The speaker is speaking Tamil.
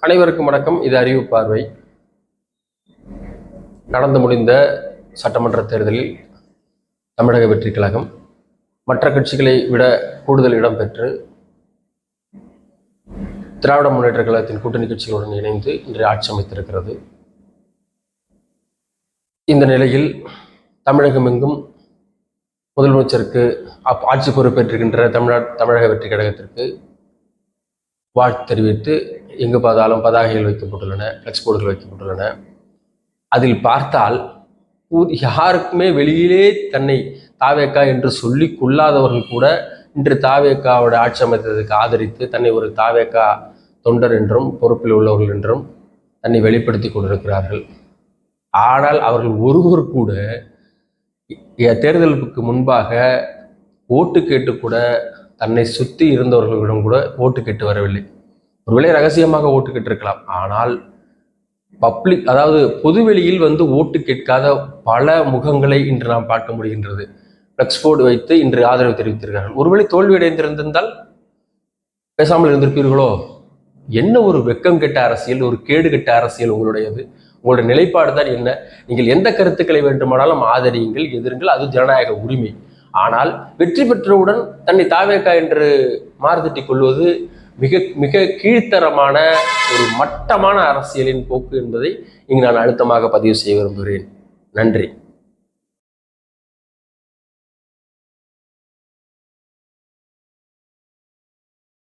அனைவருக்கும் வணக்கம். இது அறிவு பார்வை. நடந்து முடிந்த சட்டமன்ற தேர்தலில் தமிழக வெற்றி கழகம் மற்ற கட்சிகளை விட கூடுதல் இடம் பெற்று திராவிட முன்னேற்ற கழகத்தின் கூட்டணி கட்சிகளுடன் இணைந்து இன்று ஆட்சி அமைத்திருக்கிறது. இந்த நிலையில் தமிழகம் எங்கும் முதலமைச்சருக்கு ஆட்சி பொறுப்பேற்றிருக்கின்ற தமிழக வெற்றி கழகத்திற்கு வாழ்த்து தெரிவித்து எங்கு பார்த்தாலும் பதாகைகள் வைக்கப்பட்டுள்ளன, ஃப்ளெக்ஸ் போர்டுகள் வைக்கப்பட்டுள்ளன. அதில் பார்த்தால் யாருக்குமே வெளியிலே தன்னை தாவேக்கா என்று சொல்லி கொள்ளாதவர்கள் கூட இன்று தாவேக்காவோட ஆட்சி அமைத்ததுக்கு ஆதரித்து தன்னை ஒரு தாவேக்கா தொண்டர் என்றும் பொறுப்பில் உள்ளவர்கள் என்றும் தன்னை வெளிப்படுத்தி கொண்டிருக்கிறார்கள். ஆனால் அவர்கள் ஒருவர் கூட தேர்தலுக்கு முன்பாக ஓட்டு கேட்டு கூட தன்னை சுற்றி இருந்தவர்களிடம் கூட ஓட்டு கேட்டு வரவில்லை. ஒருவேளை ரகசியமாக ஓட்டு கேட்டிருக்கலாம். ஆனால் பப்ளிக், அதாவது பொதுவெளியில் ஓட்டு கேட்காத பல முகங்களை இன்று நாம் பார்க்க முடிகின்றது. ஃப்ளெக்ஸ் போர்டு வைத்து இன்று ஆதரவு தெரிவித்திருக்கிறார்கள். ஒருவேளை தோல்வி அடைந்திருந்தால் பேசாமல் இருந்திருப்பீர்களோ? என்ன ஒரு வெக்கம் கெட்ட அரசியல், ஒரு கேடு கெட்ட அரசியல் உங்களுடையது. உங்களுடைய நிலைப்பாடு தான் என்ன? நீங்கள் எந்த கருத்துக்களை வேண்டுமானாலும் ஆதரியுங்கள், எதிருங்கள், அது ஜனநாயக உரிமை. ஆனால் வெற்றி பெற்றவுடன் தன்னை தாவேக்கா என்று மாறுதட்டிக் கொள்வது மிக மிக கீழ்த்தரமான ஒரு மட்டமான அரசியலின் போக்கு என்பதை இங்கு நான் அழுத்தமாக பதிவு செய்ய விரும்புகிறேன். நன்றி.